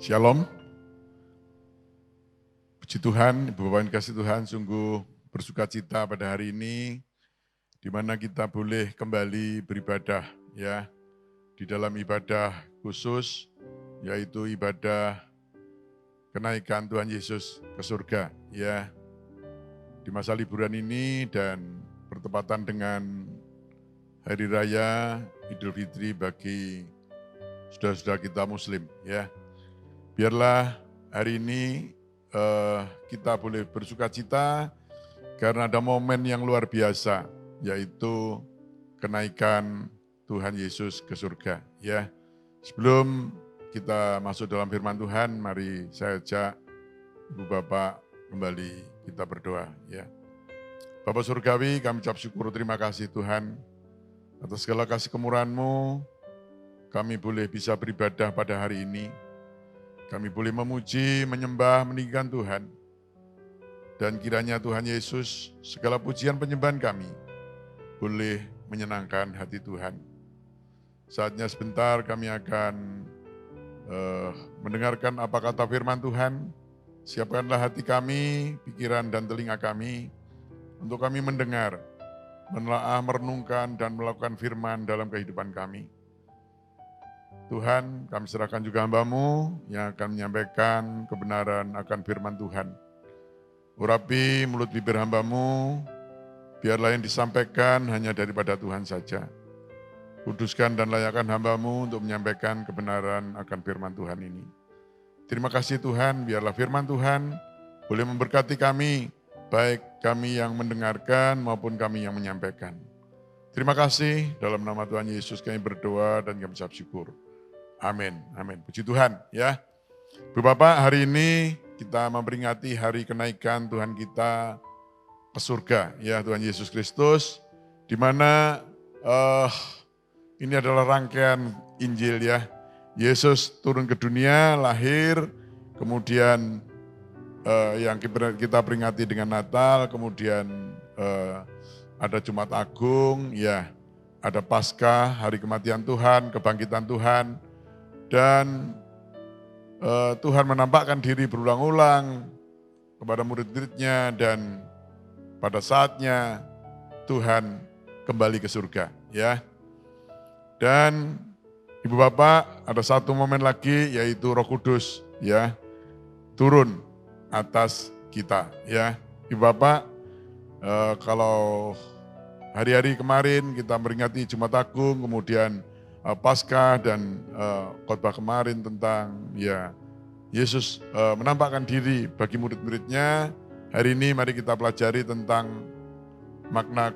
Shalom, puji Tuhan, Ibu Bapak yang dikasihi Tuhan, sungguh bersuka cita pada hari ini, di mana kita boleh kembali beribadah, ya, di dalam ibadah khusus, yaitu ibadah kenaikan Tuhan Yesus ke surga, ya, di masa liburan ini dan bertepatan dengan Hari Raya Idul Fitri bagi saudara-saudara kita Muslim, ya. Biarlah hari ini kita boleh bersuka cita karena ada momen yang luar biasa, yaitu kenaikan Tuhan Yesus ke surga. Ya, sebelum kita masuk dalam firman Tuhan, mari saya ajak Ibu Bapak kembali kita berdoa. Ya, Bapak Surgawi, kami ucap syukur, terima kasih Tuhan atas segala kasih kemurahan-Mu. Kami boleh bisa beribadah pada hari ini. Kami boleh memuji, menyembah, meninggikan Tuhan. Dan kiranya Tuhan Yesus, segala pujian penyembahan kami, boleh menyenangkan hati Tuhan. Saatnya sebentar kami akan mendengarkan apa kata firman Tuhan. Siapkanlah hati kami, pikiran dan telinga kami, untuk kami mendengar, menelaah, merenungkan, dan melakukan firman dalam kehidupan kami. Tuhan, kami serahkan juga hamba-Mu yang akan menyampaikan kebenaran akan firman Tuhan. Urapi mulut bibir hamba-Mu, biarlah yang disampaikan hanya daripada Tuhan saja. Kuduskan dan layakkan hamba-Mu untuk menyampaikan kebenaran akan firman Tuhan ini. Terima kasih Tuhan, biarlah firman Tuhan boleh memberkati kami, baik kami yang mendengarkan maupun kami yang menyampaikan. Terima kasih, dalam nama Tuhan Yesus kami berdoa dan kami ucap syukur. Amin, amin. Puji Tuhan, ya. Bapak, hari ini kita memperingati hari kenaikan Tuhan kita ke surga, ya, Tuhan Yesus Kristus, di mana ini adalah rangkaian Injil, ya. Yesus turun ke dunia, lahir, kemudian yang kita peringati dengan Natal, kemudian ada Jumat Agung, ya, ada Paskah, hari kematian Tuhan, kebangkitan Tuhan. Dan Tuhan menampakkan diri berulang-ulang kepada murid-muridnya dan pada saatnya Tuhan kembali ke surga, ya. Dan Ibu Bapak, ada satu momen lagi yaitu Roh Kudus, ya, turun atas kita, ya. Ibu Bapak, kalau hari-hari kemarin kita memperingati Jumat Agung, kemudian Paskah dan khotbah kemarin tentang, ya, Yesus menampakkan diri bagi murid-muridnya. Hari ini mari kita pelajari tentang makna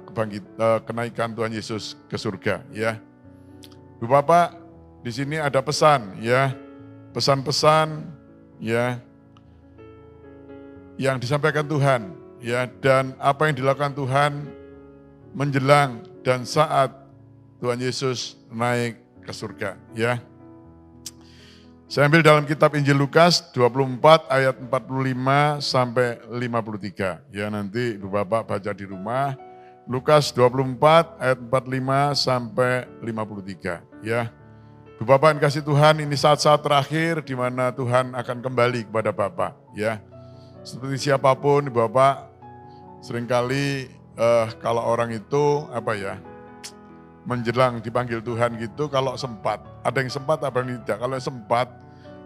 kenaikan Tuhan Yesus ke surga, ya. Ibu Bapak, di sini ada pesan, ya, pesan-pesan, ya, yang disampaikan Tuhan, ya, dan apa yang dilakukan Tuhan menjelang dan saat Tuhan Yesus naik ke surga, ya. Saya ambil dalam kitab Injil Lukas 24 ayat 45 sampai 53. Ya, nanti Ibu Bapak baca di rumah. Lukas 24 ayat 45 sampai 53, ya. Ibu Bapak yang kasih Tuhan, ini saat-saat terakhir di mana Tuhan akan kembali kepada Bapa, ya. Seperti siapapun Ibu Bapak, seringkali kalau orang itu menjelang dipanggil Tuhan gitu, kalau sempat, ada yang sempat, ada yang tidak. Kalau sempat,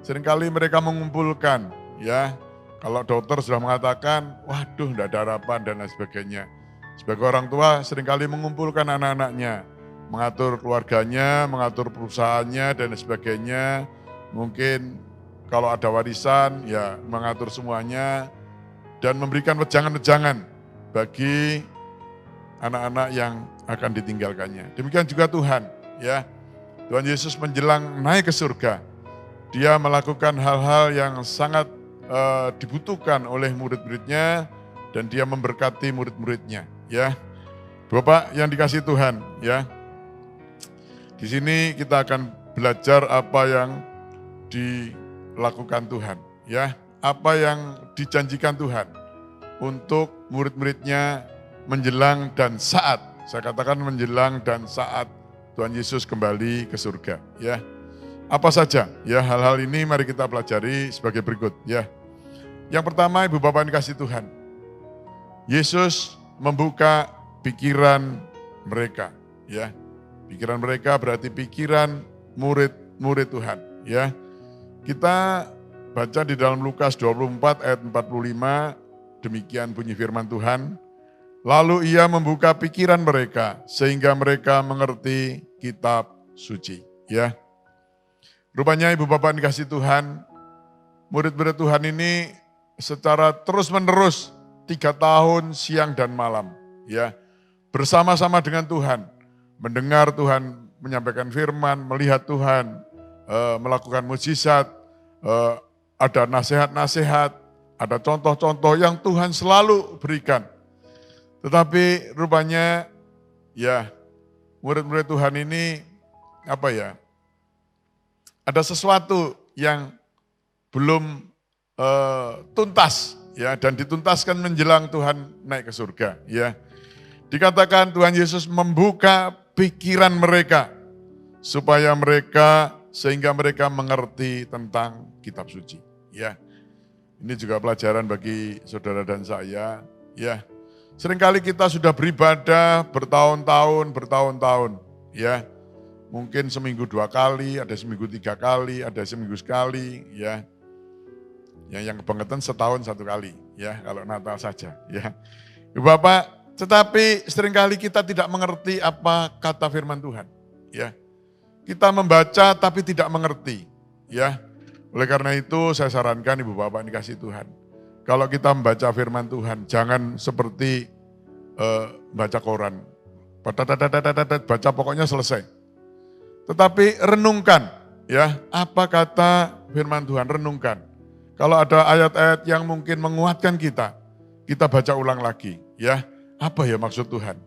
seringkali mereka mengumpulkan, ya. Kalau dokter sudah mengatakan, waduh tidak ada harapan dan lain sebagainya. Sebagai orang tua seringkali mengumpulkan anak-anaknya, mengatur keluarganya, mengatur perusahaannya dan lain sebagainya. Mungkin kalau ada warisan, ya mengatur semuanya dan memberikan wejangan-wejangan bagi anak-anak yang akan ditinggalkannya. Demikian juga Tuhan, ya. Tuhan Yesus menjelang naik ke surga. Dia melakukan hal-hal yang sangat dibutuhkan oleh murid-muridnya dan dia memberkati murid-muridnya, ya. Bapak yang dikasihi Tuhan, ya. Di sini kita akan belajar apa yang dilakukan Tuhan, ya. Apa yang dijanjikan Tuhan untuk murid-muridnya menjelang dan saat, saya katakan menjelang dan saat Tuhan Yesus kembali ke surga, ya. Apa saja? Ya, hal-hal ini mari kita pelajari sebagai berikut ya. Yang pertama, Ibu Bapak yang kasih Tuhan. Yesus membuka pikiran mereka, ya. Pikiran mereka berarti pikiran murid-murid Tuhan, ya. Kita baca di dalam Lukas 24 ayat 45, demikian bunyi firman Tuhan. Lalu ia membuka pikiran mereka sehingga mereka mengerti kitab suci, ya. Rupanya Ibu Bapak dikasih Tuhan, murid-murid Tuhan ini secara terus-menerus 3 tahun siang dan malam, ya, bersama-sama dengan Tuhan, mendengar Tuhan menyampaikan firman, melihat Tuhan melakukan mukjizat, ada nasihat-nasihat, ada contoh-contoh yang Tuhan selalu berikan. Tetapi rupanya ya murid-murid Tuhan ini ada sesuatu yang belum tuntas ya, dan dituntaskan menjelang Tuhan naik ke surga ya. Dikatakan Tuhan Yesus membuka pikiran mereka sehingga mereka mengerti tentang kitab suci ya. Ini juga pelajaran bagi saudara dan saya ya. Seringkali kita sudah beribadah bertahun-tahun ya. Mungkin seminggu 2 kali, ada seminggu 3 kali, ada seminggu sekali ya. Yang kebangetan setahun 1 kali ya, kalau Natal saja ya. Ibu Bapak, tetapi seringkali kita tidak mengerti apa kata firman Tuhan ya. Kita membaca tapi tidak mengerti ya. Oleh karena itu saya sarankan Ibu Bapak dikasih Tuhan, kalau kita membaca firman Tuhan jangan seperti baca koran, baca pokoknya selesai. Tetapi renungkan ya, apa kata firman Tuhan, renungkan. Kalau ada ayat-ayat yang mungkin menguatkan kita baca ulang lagi ya. Apa ya maksud Tuhan?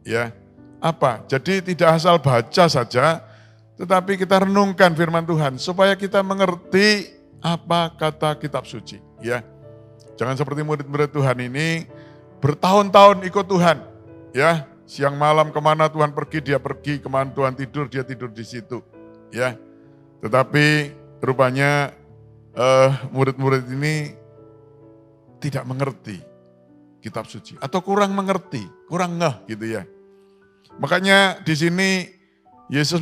Ya, apa? Jadi tidak asal baca saja, tetapi kita renungkan firman Tuhan supaya kita mengerti apa kata kitab suci ya. Jangan seperti murid-murid Tuhan ini bertahun-tahun ikut Tuhan ya. Siang malam kemana Tuhan pergi, dia pergi, kemana Tuhan tidur, dia tidur di situ ya. Tetapi rupanya murid-murid ini tidak mengerti kitab suci atau kurang mengerti, kurang ngeh gitu ya. Makanya di sini Yesus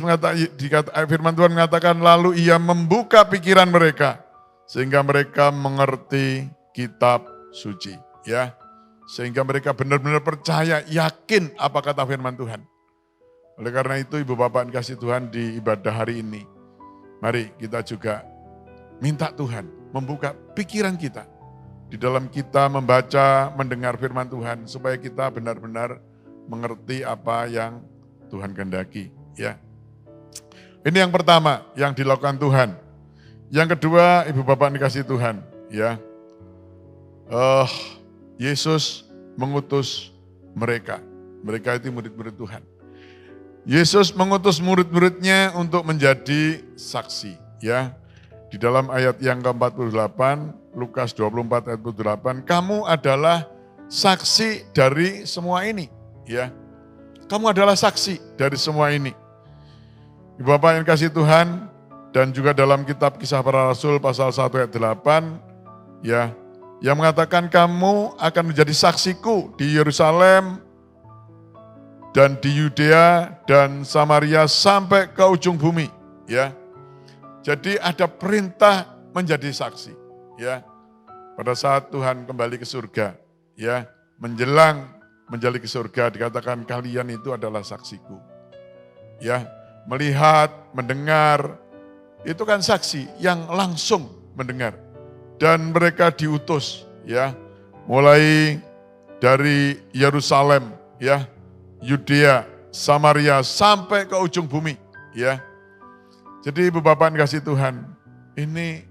firman Tuhan mengatakan lalu ia membuka pikiran mereka sehingga mereka mengerti kitab suci ya. Sehingga mereka benar-benar percaya, yakin apa kata firman Tuhan. Oleh karena itu Ibu Bapak dikasih Tuhan di ibadah hari ini, mari kita juga minta Tuhan membuka pikiran kita. Di dalam kita membaca, mendengar firman Tuhan, supaya kita benar-benar mengerti apa yang Tuhan kehendaki. Ya. Ini yang pertama yang dilakukan Tuhan. Yang kedua Ibu Bapak dikasih Tuhan. Ya. Yesus mengutus mereka. Mereka itu murid-murid Tuhan. Yesus mengutus murid-muridnya untuk menjadi saksi. Ya, di dalam ayat yang ke-48, Lukas 24 ayat 48, kamu adalah saksi dari semua ini. Ya, kamu adalah saksi dari semua ini. Ibu Bapak yang kasih Tuhan, dan juga dalam kitab Kisah Para Rasul pasal 1 ayat 8, ya, yang mengatakan kamu akan menjadi saksiku di Yerusalem dan di Yudea dan Samaria sampai ke ujung bumi, ya. Jadi ada perintah menjadi saksi, ya. Pada saat Tuhan kembali ke surga, ya, menjelang menjadi ke surga dikatakan kalian itu adalah saksiku. Ya, melihat, mendengar, itu kan saksi yang langsung mendengar. Dan mereka diutus ya, mulai dari Yerusalem ya, Yudea, Samaria sampai ke ujung bumi ya. Jadi Ibu Bapak kasih Tuhan, ini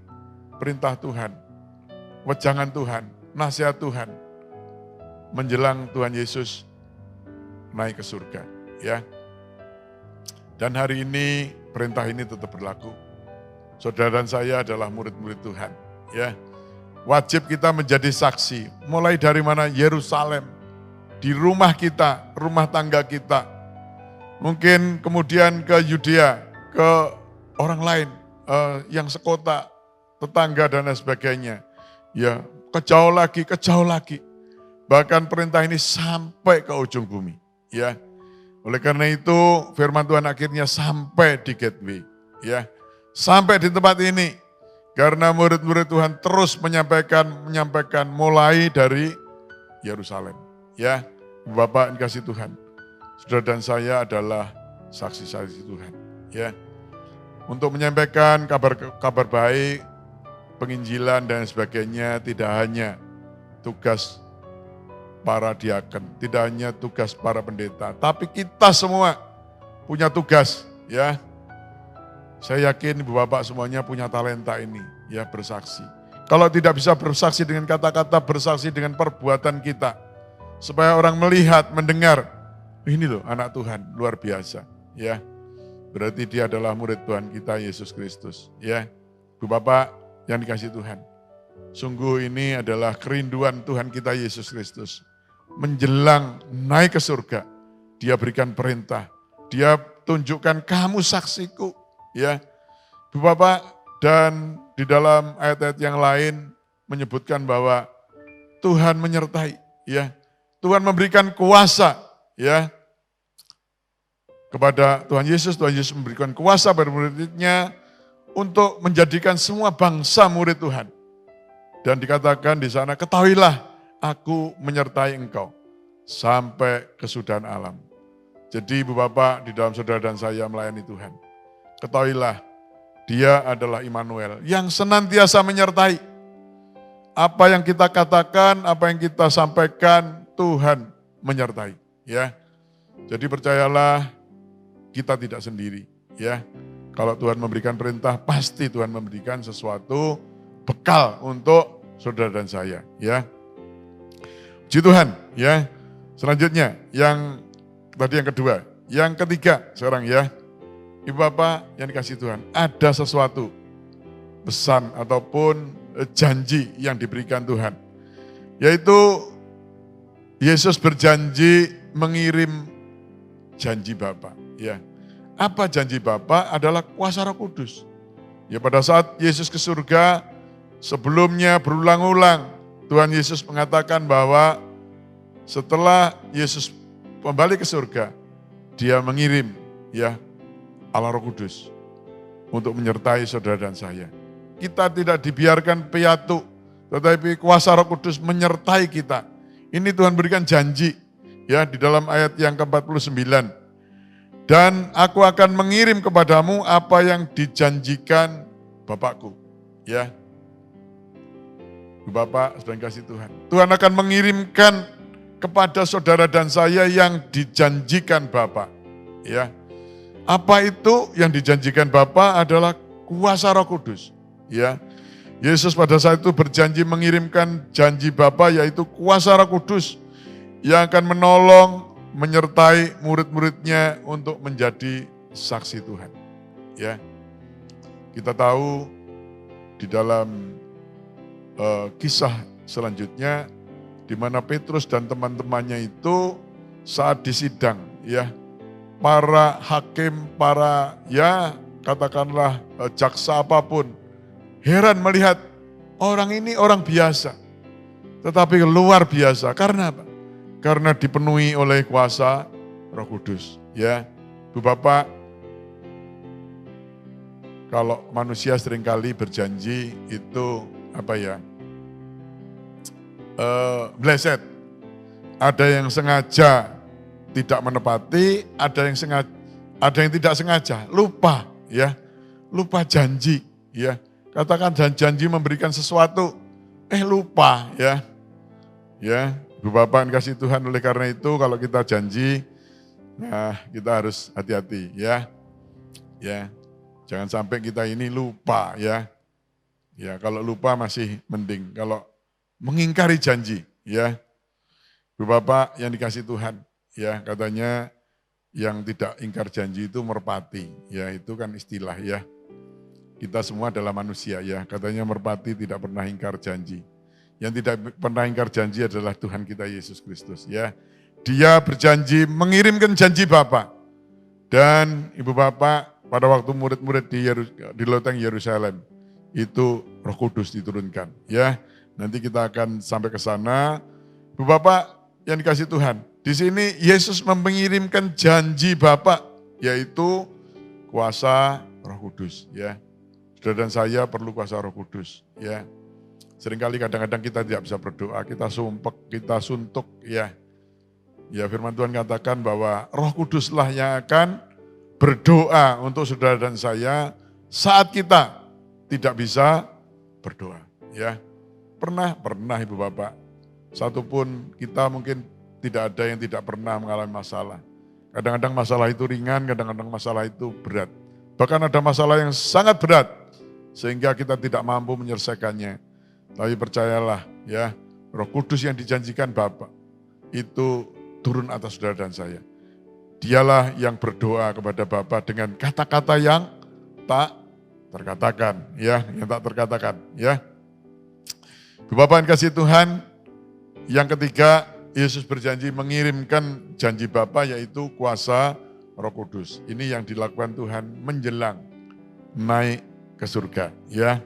perintah Tuhan, wejangan Tuhan, nasihat Tuhan menjelang Tuhan Yesus naik ke surga ya. Dan hari ini perintah ini tetap berlaku. Saudara dan saya adalah murid-murid Tuhan. Ya, wajib kita menjadi saksi. Mulai dari mana? Yerusalem, di rumah kita, rumah tangga kita. Mungkin kemudian ke Yudea, ke orang lain, yang sekota, tetangga dan lain sebagainya. Ya, kejauh lagi, kejauh lagi. Bahkan perintah ini sampai ke ujung bumi. Ya, oleh karena itu firman Tuhan akhirnya sampai di gateway. Ya, sampai di tempat ini. Karena murid-murid Tuhan terus menyampaikan mulai dari Yerusalem. Ya, Bapak dikasih Tuhan. Saudara dan saya adalah saksi-saksi Tuhan. Ya, untuk menyampaikan kabar baik, penginjilan dan sebagainya tidak hanya tugas para diaken, tidak hanya tugas para pendeta, tapi kita semua punya tugas. Ya, saya yakin Ibu Bapak semuanya punya talenta ini, ya, bersaksi. Kalau tidak bisa bersaksi dengan kata-kata, bersaksi dengan perbuatan kita. Supaya orang melihat, mendengar, ini loh anak Tuhan, luar biasa. Ya, berarti dia adalah murid Tuhan kita, Yesus Kristus. Ya, Ibu Bapak yang dikasih Tuhan. Sungguh ini adalah kerinduan Tuhan kita, Yesus Kristus. Menjelang naik ke surga, dia berikan perintah. Dia tunjukkan kamu saksiku. Ya, Ibu Bapak, dan di dalam ayat-ayat yang lain menyebutkan bahwa Tuhan menyertai, ya. Tuhan memberikan kuasa, ya, kepada Tuhan Yesus. Tuhan Yesus memberikan kuasa pada murid-muridnya untuk menjadikan semua bangsa murid Tuhan. Dan dikatakan di sana, ketahuilah aku menyertai engkau sampai kesudahan alam. Jadi Ibu Bapak, di dalam saudara dan saya melayani Tuhan, ketahuilah Dia adalah Immanuel yang senantiasa menyertai. Apa yang kita katakan, apa yang kita sampaikan, Tuhan menyertai. Ya, jadi percayalah kita tidak sendiri. Ya, kalau Tuhan memberikan perintah, pasti Tuhan memberikan sesuatu bekal untuk saudara dan saya. Ya, puji Tuhan. Ya, selanjutnya yang tadi yang kedua, yang ketiga sekarang ya. Ibu Bapak yang dikasih Tuhan, ada sesuatu pesan ataupun janji yang diberikan Tuhan. Yaitu Yesus berjanji mengirim janji Bapa. Ya. Apa janji Bapa? Adalah kuasa Roh Kudus. Ya, pada saat Yesus ke surga, sebelumnya berulang-ulang Tuhan Yesus mengatakan bahwa setelah Yesus kembali ke surga, Dia mengirim, ya, Allah Roh Kudus untuk menyertai saudara dan saya. Kita tidak dibiarkan piatu, tetapi kuasa Roh Kudus menyertai kita. Ini Tuhan berikan janji, ya, di dalam ayat yang ke-49. Dan aku akan mengirim kepadamu apa yang dijanjikan Bapakku. Ya, Bapak sudah kasih Tuhan. Tuhan akan mengirimkan kepada saudara dan saya yang dijanjikan Bapa. Ya, apa itu yang dijanjikan Bapa? Adalah kuasa Roh Kudus. Ya, Yesus pada saat itu berjanji mengirimkan janji Bapa, yaitu kuasa Roh Kudus yang akan menolong, menyertai murid-muridnya untuk menjadi saksi Tuhan. Ya, kita tahu di dalam kisah selanjutnya di mana Petrus dan teman-temannya itu saat disidang, ya, para hakim, para, ya, katakanlah jaksa apapun, heran melihat orang ini orang biasa, tetapi luar biasa. Karena apa? Karena dipenuhi oleh kuasa Roh Kudus. Ya, Bu Bapak, kalau manusia seringkali berjanji itu apa ya? Bleset. Ada yang sengaja tidak menepati, ada yang tidak sengaja, lupa, ya, lupa janji, ya. Katakan janji memberikan sesuatu, lupa, ya, ya. Bu Bapak kasih Tuhan, oleh karena itu kalau kita janji, nah kita harus hati-hati, ya, ya. Jangan sampai kita ini lupa, ya, ya. Kalau lupa masih mending, kalau mengingkari janji, ya. Bu Bapak yang dikasih Tuhan. Ya, katanya yang tidak ingkar janji itu merpati. Ya, itu kan istilah, ya. Kita semua adalah manusia, ya. Katanya merpati tidak pernah ingkar janji. Yang tidak pernah ingkar janji adalah Tuhan kita Yesus Kristus, ya. Dia berjanji mengirimkan janji Bapa. Dan Ibu Bapak, pada waktu murid-murid di loteng Yerusalem, itu Roh Kudus diturunkan. Ya, nanti kita akan sampai ke sana. Bapak yang dikasih Tuhan, di sini Yesus mengirimkan janji Bapa, yaitu kuasa Roh Kudus. Ya, saudara dan saya perlu kuasa Roh Kudus. Ya, seringkali kadang-kadang kita tidak bisa berdoa, kita sumpek, kita suntuk. Ya, firman Tuhan katakan bahwa Roh Kuduslah yang akan berdoa untuk saudara dan saya saat kita tidak bisa berdoa. Ya, pernah Ibu Bapak. Satupun kita mungkin tidak ada yang tidak pernah mengalami masalah. Kadang-kadang masalah itu ringan, kadang-kadang masalah itu berat. Bahkan ada masalah yang sangat berat sehingga kita tidak mampu menyelesaikannya. Tapi percayalah ya, Roh Kudus yang dijanjikan Bapa itu turun atas saudara dan saya. Dialah yang berdoa kepada Bapa dengan kata-kata yang tak terkatakan, ya, yang tak terkatakan, ya. Bapak yang kasih Tuhan, yang ketiga, Yesus berjanji mengirimkan janji Bapa yaitu kuasa Roh Kudus. Ini yang dilakukan Tuhan menjelang naik ke surga, ya.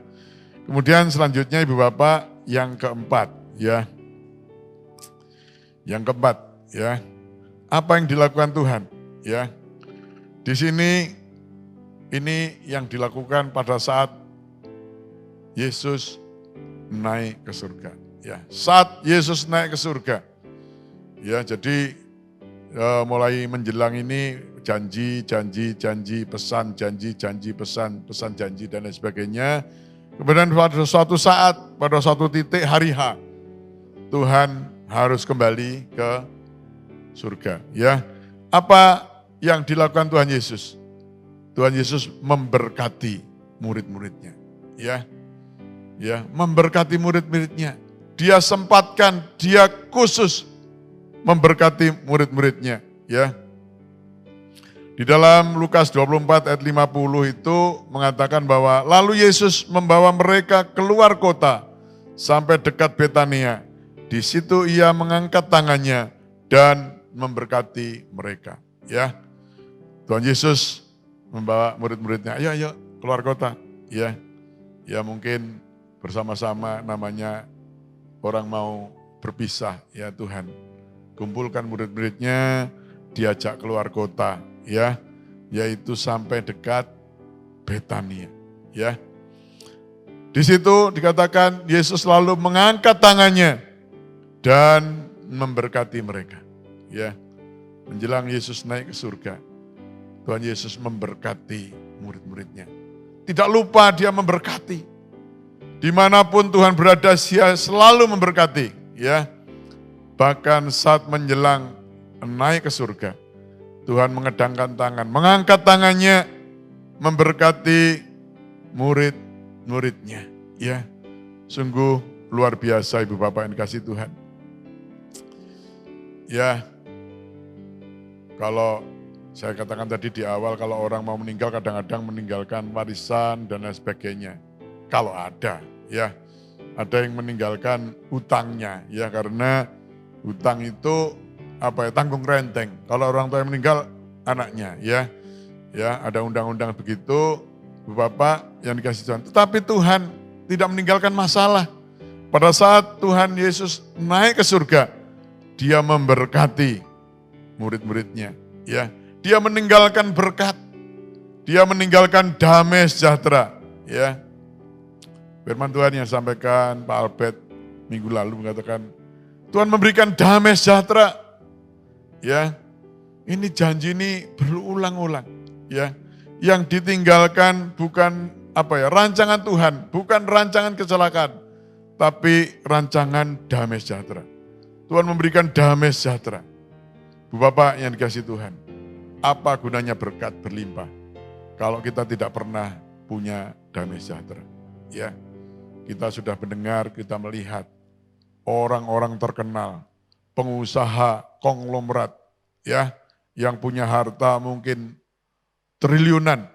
Kemudian selanjutnya Ibu Bapak yang keempat, ya. Yang keempat, ya. Apa yang dilakukan Tuhan, ya. Di sini ini yang dilakukan pada saat Yesus naik ke surga, ya. Saat Yesus naik ke surga, ya. Jadi mulai menjelang ini janji, pesan, pesan, janji dan lain sebagainya. Kemudian pada suatu saat, pada suatu titik hari H, Tuhan harus kembali ke surga, ya. Apa yang dilakukan Tuhan Yesus? Tuhan Yesus memberkati murid-muridnya, ya. Ya, memberkati murid-muridnya. Dia sempatkan, dia khusus memberkati murid-muridnya, ya. Di dalam Lukas 24 ayat 50 itu mengatakan bahwa lalu Yesus membawa mereka keluar kota sampai dekat Betania. Di situ ia mengangkat tangannya dan memberkati mereka, ya. Tuhan Yesus membawa murid-muridnya, ayo keluar kota, ya. Ya mungkin bersama-sama namanya orang mau berpisah, ya Tuhan. Kumpulkan murid-muridnya, diajak keluar kota, ya. Yaitu sampai dekat Betania, ya. Di situ dikatakan Yesus lalu mengangkat tangannya dan memberkati mereka. Ya, menjelang Yesus naik ke surga, Tuhan Yesus memberkati murid-muridnya. Tidak lupa dia memberkati. Dimanapun Tuhan berada, dia selalu memberkati. Ya, bahkan saat menjelang naik ke surga, Tuhan mengedangkan tangan, mengangkat tangannya, memberkati murid-muridnya. Ya, sungguh luar biasa Ibu Bapak yang dikasih Tuhan. Ya, kalau saya katakan tadi di awal, kalau orang mau meninggal kadang-kadang meninggalkan warisan dan lain sebagainya. Kalau ada, ya, ada yang meninggalkan hutangnya, ya, karena hutang itu tanggung renteng. Kalau orang tua yang meninggal, anaknya, ya, ada undang-undang begitu, Bapak yang dikasih Tuhan. Tetapi Tuhan tidak meninggalkan masalah. Pada saat Tuhan Yesus naik ke surga, dia memberkati murid-muridnya, ya. Dia meninggalkan berkat, dia meninggalkan damai sejahtera, ya. Firman Tuhan yang sampaikan Pak Albert minggu lalu mengatakan, Tuhan memberikan damai sejahtera, ya. Ini janji ini berulang-ulang, ya. Yang ditinggalkan bukan rancangan Tuhan, bukan rancangan kecelakaan, tapi rancangan damai sejahtera. Tuhan memberikan damai sejahtera. Bu Bapak yang dikasih Tuhan, apa gunanya berkat berlimpah kalau kita tidak pernah punya damai sejahtera? Ya, kita sudah mendengar, kita melihat orang-orang terkenal, pengusaha konglomerat, ya, yang punya harta mungkin triliunan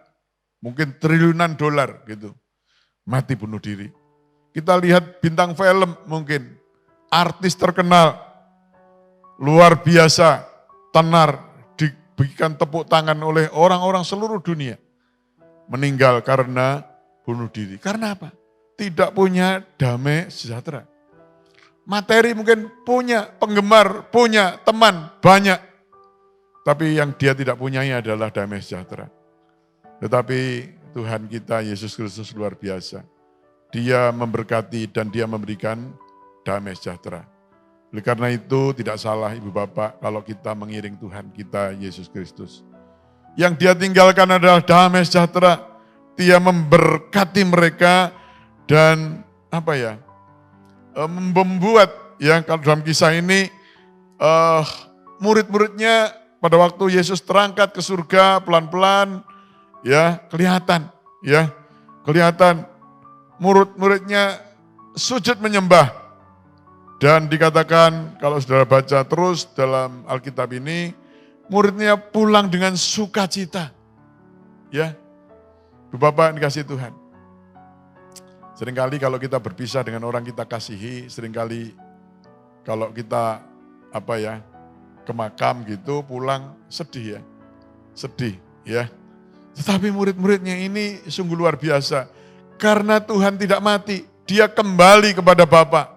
dolar gitu, mati bunuh diri. Kita lihat bintang film mungkin, artis terkenal, luar biasa, tenar, diberikan tepuk tangan oleh orang-orang seluruh dunia. meninggal karena bunuh diri. Karena apa? Tidak punya damai sejahtera. Materi mungkin punya, penggemar punya, teman banyak. Tapi yang dia tidak punyai adalah damai sejahtera. Tetapi Tuhan kita Yesus Kristus luar biasa. Dia memberkati dan dia memberikan damai sejahtera. Oleh karena itu tidak salah Ibu Bapak kalau kita mengiring Tuhan kita Yesus Kristus. Yang dia tinggalkan adalah damai sejahtera. Dia memberkati mereka dan membuat kalau dalam kisah ini murid-muridnya pada waktu Yesus terangkat ke surga pelan-pelan kelihatan murid-muridnya sujud menyembah. Dan dikatakan kalau saudara baca terus dalam Alkitab ini, muridnya pulang dengan sukacita. Ibu Bapak dikasih Tuhan. Seringkali kalau kita berpisah dengan orang kita kasihi, seringkali kalau kita ke makam gitu pulang sedih. Tetapi murid-muridnya ini sungguh luar biasa. Karena Tuhan tidak mati, dia kembali kepada Bapa.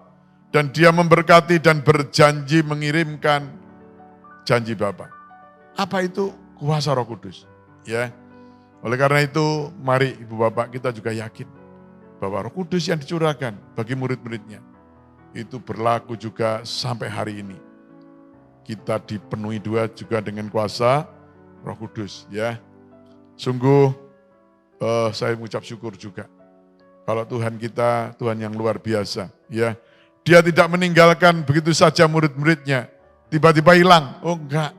Dan dia memberkati dan berjanji mengirimkan janji Bapa. Apa itu? Kuasa Roh Kudus. Oleh karena itu, mari Ibu Bapak kita juga yakin bahwa Roh Kudus yang dicurahkan bagi murid-muridnya itu berlaku juga sampai hari ini. Kita dipenuhi juga dengan kuasa Roh Kudus. Sungguh saya mengucap syukur juga. Kalau Tuhan kita, Tuhan yang luar biasa. Dia tidak meninggalkan begitu saja murid-muridnya. Tiba-tiba hilang. Oh enggak.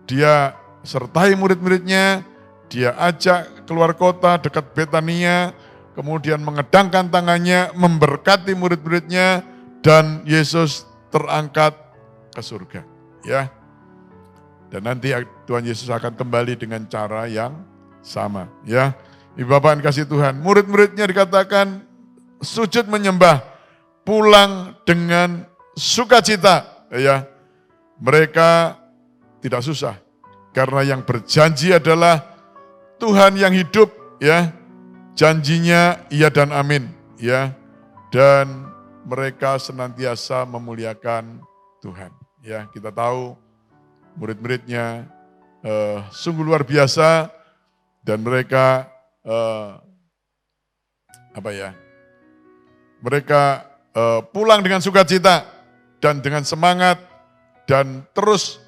Dia sertai murid-muridnya. Dia ajak keluar kota dekat Betania. Kemudian mengedangkan tangannya. Memberkati murid-muridnya. Dan Yesus terangkat ke surga. Dan nanti Tuhan Yesus akan kembali dengan cara yang sama. Ibu Bapak yang kasih Tuhan. Murid-muridnya dikatakan sujud menyembah. Pulang dengan sukacita. Mereka tidak susah. Karena yang berjanji adalah Tuhan yang hidup. Janjinya iya dan amin. Dan mereka senantiasa memuliakan Tuhan. Kita tahu murid-muridnya sungguh luar biasa. Dan mereka mereka pulang dengan sukacita dan dengan semangat dan terus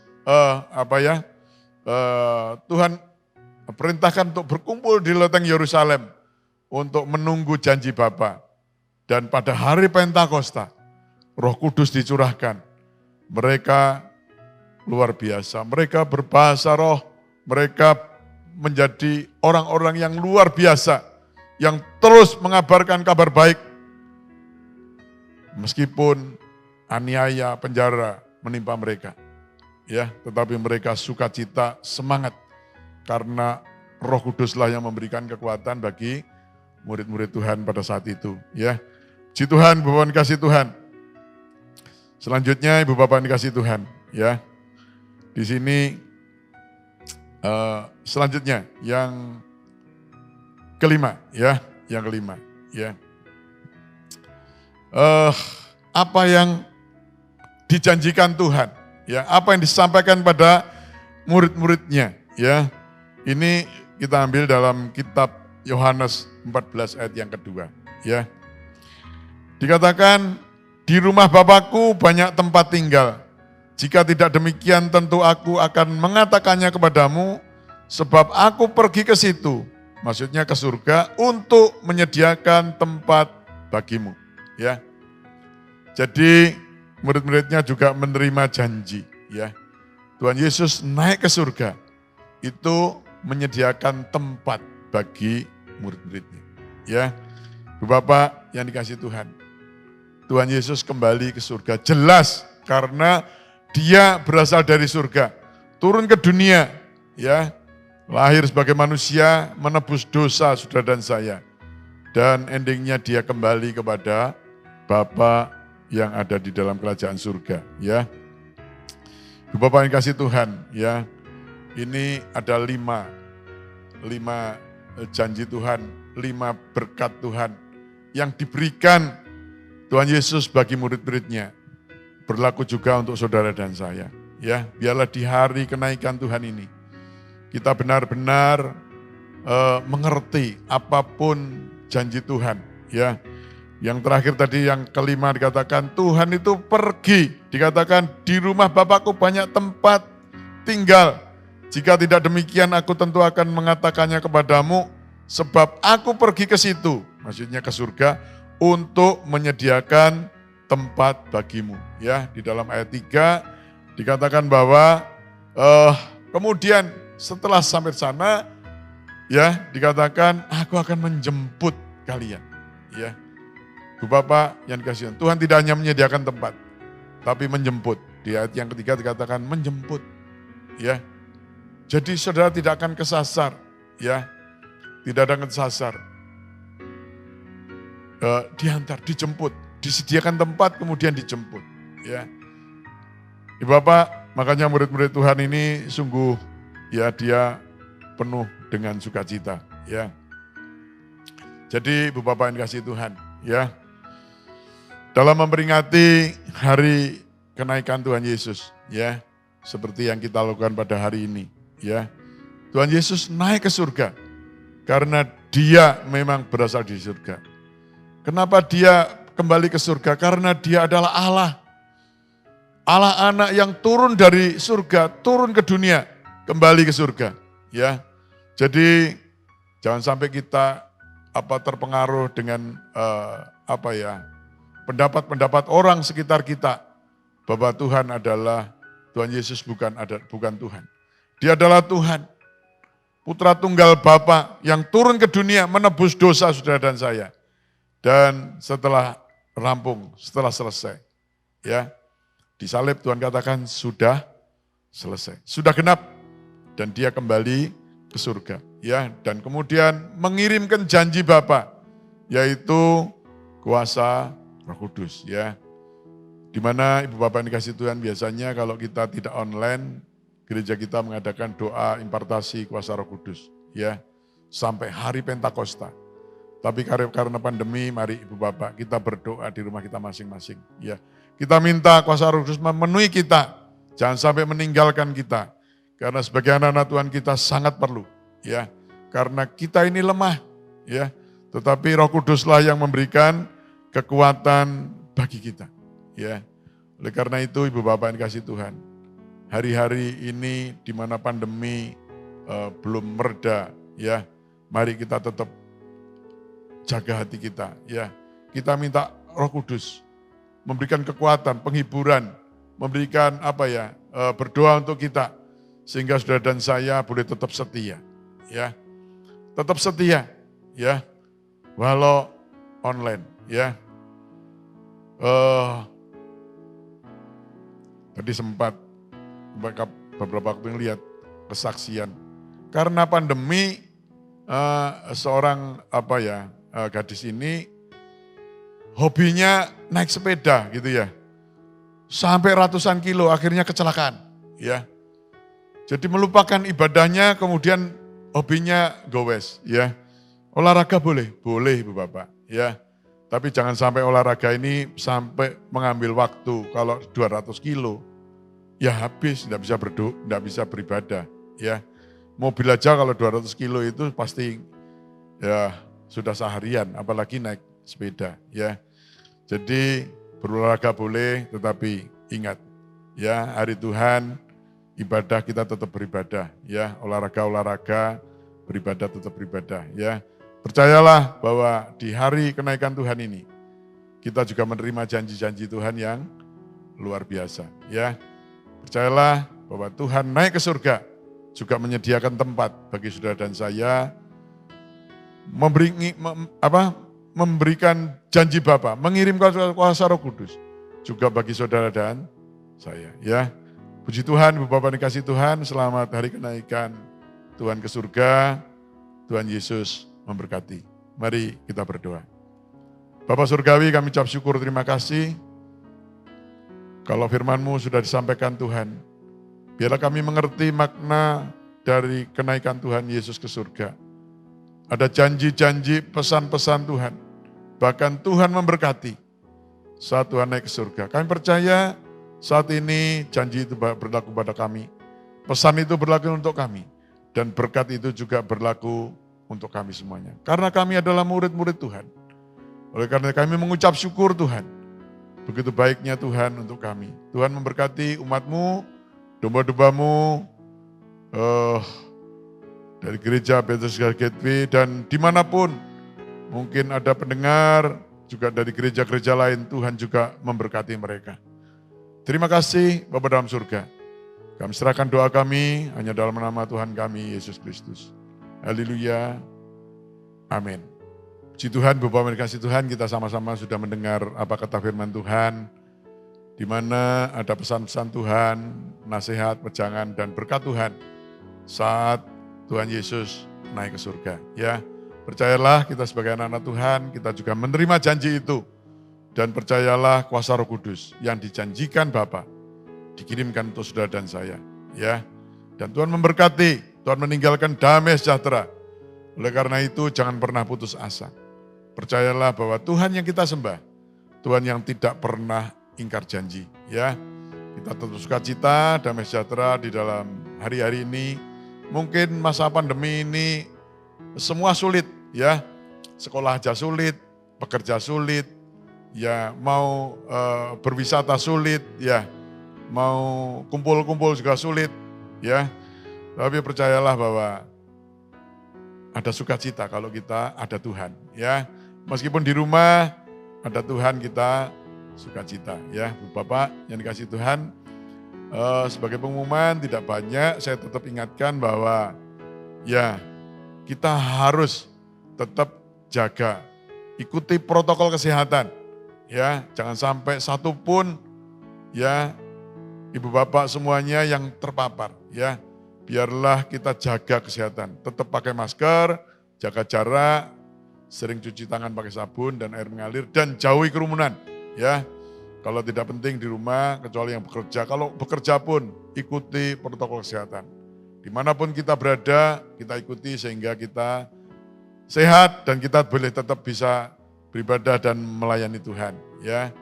Tuhan perintahkan untuk berkumpul di loteng Yerusalem untuk menunggu janji Bapa. Dan pada hari Pentakosta Roh Kudus dicurahkan. Mereka luar biasa, mereka berbahasa roh, mereka menjadi orang-orang yang luar biasa yang terus mengabarkan kabar baik. Meskipun aniaya, penjara menimpa mereka. Tetapi mereka sukacita, semangat. Karena Roh Kuduslah yang memberikan kekuatan bagi murid-murid Tuhan pada saat itu. Puji Tuhan, Ibu Bapak dikasih Tuhan. Selanjutnya Ibu Bapak dikasih Tuhan. Di sini selanjutnya yang kelima. Yang kelima. Apa yang dijanjikan Tuhan, apa yang disampaikan pada murid-muridnya, ini kita ambil dalam kitab Yohanes 14 ayat yang kedua, dikatakan di rumah Bapakku banyak tempat tinggal, jika tidak demikian tentu aku akan mengatakannya kepadamu, sebab aku pergi ke situ, maksudnya ke surga untuk menyediakan tempat bagimu, Jadi murid-muridnya juga menerima janji. Tuhan Yesus naik ke surga. Itu menyediakan tempat bagi murid-muridnya. Ibu Bapak yang dikasih Tuhan. Tuhan Yesus kembali ke surga. Jelas karena dia berasal dari surga. Turun ke dunia. Lahir sebagai manusia, menebus dosa saudara dan saya. Dan endingnya dia kembali kepada Bapa yang ada di dalam kerajaan surga. Ibu Bapak yang kasih Tuhan, ini ada 5 janji Tuhan, 5 berkat Tuhan yang diberikan Tuhan Yesus bagi murid-muridnya. Berlaku juga untuk saudara dan saya. Ya, biarlah di hari kenaikan Tuhan ini, kita benar-benar mengerti apapun janji Tuhan. Ya, yang terakhir tadi yang kelima dikatakan Tuhan itu pergi. Dikatakan di rumah Bapakku banyak tempat tinggal. Jika tidak demikian aku tentu akan mengatakannya kepadamu. Sebab aku pergi ke situ, maksudnya ke surga, untuk menyediakan tempat bagimu. Ya, di dalam ayat 3 dikatakan bahwa kemudian setelah sampai sana, ya dikatakan aku akan menjemput kalian. Ya, Bu Bapak yang dikasihi Tuhan tidak hanya menyediakan tempat, tapi menjemput. Di ayat yang ketiga dikatakan menjemput. Ya, jadi saudara tidak akan kesasar. Ya, tidak akan kesasar. Diantar, dijemput, disediakan tempat kemudian dijemput. Ya, Ibu Bapak, makanya murid-murid Tuhan ini sungguh ya dia penuh dengan sukacita. Ya, jadi Ibu Bapak yang dikasihi Tuhan, ya dalam memperingati hari kenaikan Tuhan Yesus, ya seperti yang kita lakukan pada hari ini, ya Tuhan Yesus naik ke surga karena Dia memang berasal dari surga. Kenapa Dia kembali ke surga? Karena Dia adalah Allah. Allah anak yang turun dari surga, turun ke dunia, kembali ke surga. Ya, jadi jangan sampai kita terpengaruh dengan pendapat-pendapat orang sekitar kita bahwa Tuhan adalah Tuhan Yesus bukan Tuhan. Dia adalah Tuhan, Putra Tunggal Bapa yang turun ke dunia menebus dosa saudara dan saya. Dan setelah rampung, setelah selesai, ya disalib Tuhan katakan sudah selesai, sudah genap, dan Dia kembali ke surga. Ya, dan kemudian mengirimkan janji Bapa, yaitu kuasa Roh Kudus. Ya, di mana Ibu Bapak yang dikasihi Tuhan biasanya kalau kita tidak online, gereja kita mengadakan doa impartasi kuasa Roh Kudus. Ya, sampai hari Pentakosta. Tapi karena pandemi, mari Ibu Bapak kita berdoa di rumah kita masing-masing. Ya, kita minta kuasa Roh Kudus memenuhi kita, jangan sampai meninggalkan kita. Karena sebagai anak-anak Tuhan kita sangat perlu, ya. Karena kita ini lemah, ya. Tetapi Roh Kuduslah yang memberikan kekuatan bagi kita, ya. Oleh karena itu Ibu Bapak yang dikasihi Tuhan, hari-hari ini di mana pandemi belum mereda, ya. Mari kita tetap jaga hati kita, ya. Kita minta Roh Kudus memberikan kekuatan, penghiburan, memberikan berdoa untuk kita sehingga saudara dan saya boleh tetap setia, ya. Tetap setia, ya. Walau online, ya. Tadi sempat beberapa waktu yang lihat kesaksian karena pandemi seorang gadis ini hobinya naik sepeda gitu ya. Sampai ratusan kilo akhirnya kecelakaan, ya. Jadi melupakan ibadahnya kemudian hobinya gowes, ya. Olahraga boleh Ibu Bapak, ya. Tapi jangan sampai olahraga ini sampai mengambil waktu. Kalau 200 kilo ya habis, tidak bisa berdoa, tidak bisa beribadah, ya. Mobil aja kalau 200 kilo itu pasti ya sudah seharian, apalagi naik sepeda, ya. Jadi berolahraga boleh, tetapi ingat, ya hari Tuhan, ibadah kita tetap beribadah, ya. Olahraga, beribadah tetap beribadah, ya. Percayalah bahwa di hari kenaikan Tuhan ini, kita juga menerima janji-janji Tuhan yang luar biasa, ya. Percayalah bahwa Tuhan naik ke surga, juga menyediakan tempat bagi saudara dan saya, memberikan janji Bapa, mengirimkan kuasa Roh Kudus juga bagi saudara dan saya, ya. Puji Tuhan, Ibu Bapak dikasih Tuhan, selamat hari kenaikan Tuhan ke surga. Tuhan Yesus memberkati. Mari kita berdoa. Bapa Surgawi, kami ucap syukur, terima kasih. Kalau firman-Mu sudah disampaikan Tuhan, biarlah kami mengerti makna dari kenaikan Tuhan Yesus ke surga. Ada janji-janji, pesan-pesan Tuhan. Bahkan Tuhan memberkati saat Tuhan naik ke surga. Kami percaya saat ini janji itu berlaku pada kami. Pesan itu berlaku untuk kami. Dan berkat itu juga berlaku untuk kami semuanya. Karena kami adalah murid-murid Tuhan. Oleh karena kami mengucap syukur Tuhan. Begitu baiknya Tuhan untuk kami. Tuhan memberkati umat-Mu, domba-domba-Mu, dari gereja Bethesda Gateway dan dimanapun mungkin ada pendengar juga dari gereja-gereja lain, Tuhan juga memberkati mereka. Terima kasih Bapa dalam surga. Kami serahkan doa kami hanya dalam nama Tuhan kami, Yesus Kristus. Haleluya. Amin. Puji Tuhan, Bapak kasih Tuhan, kita sama-sama sudah mendengar apa kata firman Tuhan, di mana ada pesan-pesan Tuhan, nasihat, wejangan, dan berkat Tuhan saat Tuhan Yesus naik ke surga. Ya, percayalah kita sebagai anak-anak Tuhan, kita juga menerima janji itu. Dan percayalah kuasa Roh Kudus yang dijanjikan Bapa dikirimkan untuk saudara dan saya. Ya, dan Tuhan memberkati, Tuhan meninggalkan damai sejahtera. Oleh karena itu jangan pernah putus asa. Percayalah bahwa Tuhan yang kita sembah, Tuhan yang tidak pernah ingkar janji. Ya, kita tetap sukacita, damai sejahtera di dalam hari-hari ini. Mungkin masa pandemi ini semua sulit, ya. Sekolah aja sulit, pekerja sulit, ya mau berwisata sulit, ya mau kumpul-kumpul juga sulit, ya. Tapi percayalah bahwa ada sukacita kalau kita ada Tuhan, ya. Meskipun di rumah ada Tuhan, kita sukacita, ya. Bapak yang dikasih Tuhan, sebagai pengumuman tidak banyak, saya tetap ingatkan bahwa ya kita harus tetap jaga, ikuti protokol kesehatan, ya. Jangan sampai satu pun, ya, ibu bapak semuanya yang terpapar, ya. Biarlah kita jaga kesehatan, tetap pakai masker, jaga jarak, sering cuci tangan pakai sabun dan air mengalir, dan jauhi kerumunan, ya. Kalau tidak penting di rumah, kecuali yang bekerja. Kalau bekerja pun ikuti protokol kesehatan. Dimanapun kita berada, kita ikuti sehingga kita sehat dan kita boleh tetap bisa beribadah dan melayani Tuhan. Ya,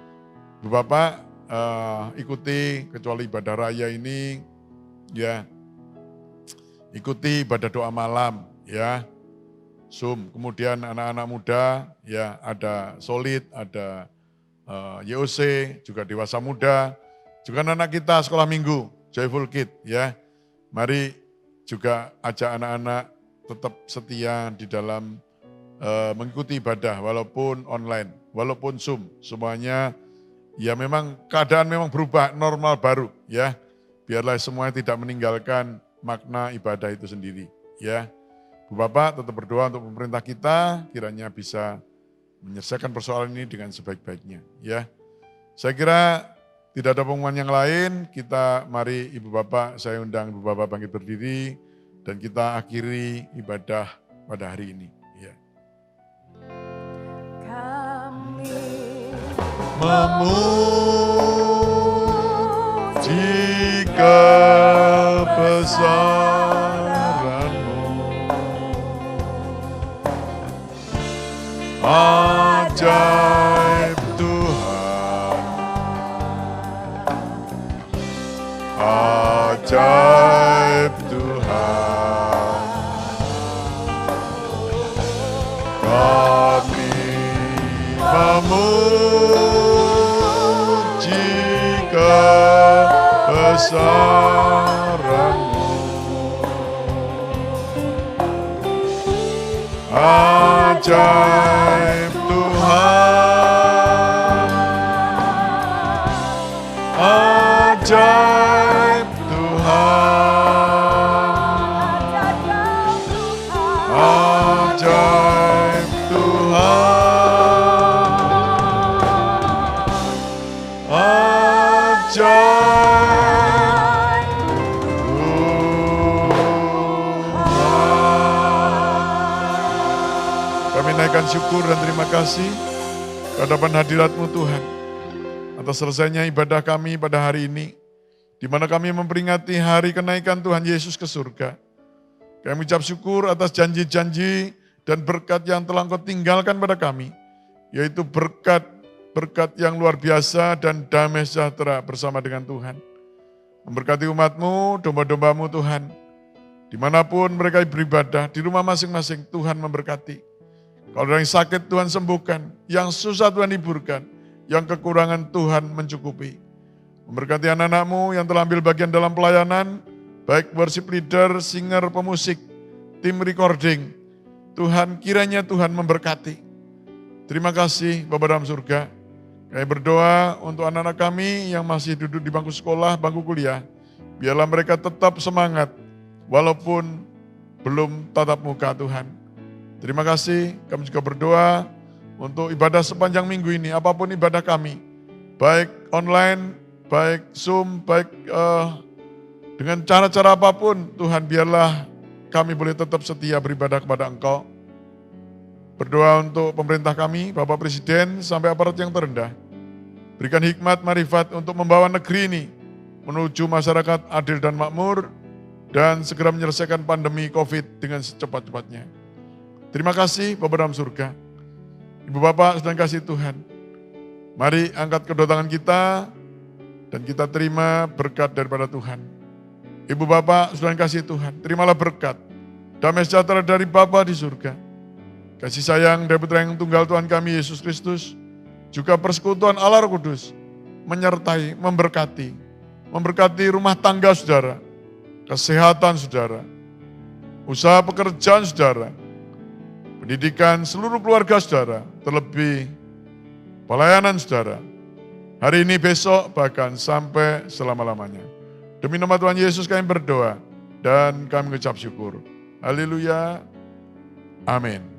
Bapak ikuti kecuali ibadah raya ini, ya ikuti ibadah doa malam, ya. Zoom, kemudian anak-anak muda, ya ada Solid, ada YOC, juga dewasa muda, juga anak kita sekolah minggu, Joyful Kid, ya. Mari juga ajak anak-anak tetap setia di dalam mengikuti ibadah, walaupun online, walaupun Zoom, semuanya, ya memang keadaan memang berubah, normal baru, ya. Biarlah semuanya tidak meninggalkan makna ibadah itu sendiri, ya. Bapak tetap berdoa untuk pemerintah kita, kiranya bisa menyelesaikan persoalan ini dengan sebaik-baiknya. Ya, saya kira tidak ada pengumuman yang lain. Kita mari Ibu Bapak, saya undang Ibu Bapak bangkit berdiri dan kita akhiri ibadah pada hari ini. Ya. Kami memuji kebesaran ajaib Tuhan, ajaib Tuhan, kami memuji kebesaran-Mu, ajaib Tuhan, ajaib Tuhan, ajaib Tuhan, ajaib Tuhan. Kami naikkan syukur dan terima kasih ke hadapan hadirat-Mu Tuhan, atas selesainya ibadah kami pada hari ini, di mana kami memperingati hari kenaikan Tuhan Yesus ke surga. Kami ucap syukur atas janji-janji dan berkat yang telah Engkau tinggalkan pada kami, yaitu berkat yang luar biasa dan damai sejahtera bersama dengan Tuhan. Memberkati umat-Mu, domba-domba-Mu Tuhan, dimanapun mereka beribadah, di rumah masing-masing Tuhan memberkati. Kalau ada yang sakit Tuhan sembuhkan, yang susah Tuhan hiburkan, yang kekurangan Tuhan mencukupi. Memberkati anak-anak-Mu yang telah ambil bagian dalam pelayanan, baik worship leader, singer, pemusik, tim recording. Tuhan, kiranya Tuhan memberkati. Terima kasih Bapa dalam surga. Kami berdoa untuk anak-anak kami yang masih duduk di bangku sekolah, bangku kuliah. Biarlah mereka tetap semangat, walaupun belum tatap muka Tuhan. Terima kasih, kami juga berdoa untuk ibadah sepanjang minggu ini, apapun ibadah kami. Baik online, baik Zoom, baik dengan cara-cara apapun, Tuhan biarlah kami boleh tetap setia beribadah kepada Engkau. Berdoa untuk pemerintah kami, Bapak Presiden, sampai aparat yang terendah. Berikan hikmat, marifat untuk membawa negeri ini menuju masyarakat adil dan makmur, dan segera menyelesaikan pandemi COVID dengan secepat-cepatnya. Terima kasih Bapak dalam surga. Ibu Bapak sedang kasih Tuhan. Mari angkat kedua tangan kita, dan kita terima berkat daripada Tuhan. Ibu Bapak sedang kasih Tuhan, terimalah berkat, damai sejahtera dari Bapa di surga. Kasih sayang dari Putra yang tunggal Tuhan kami Yesus Kristus, juga persekutuan Allah Roh Kudus, menyertai, memberkati rumah tangga saudara, kesehatan saudara, usaha pekerjaan saudara, pendidikan seluruh keluarga saudara, terlebih pelayanan saudara, hari ini, besok, bahkan sampai selama-lamanya. Demi nama Tuhan Yesus kami berdoa, dan kami mengucap syukur. Haleluya. Amin.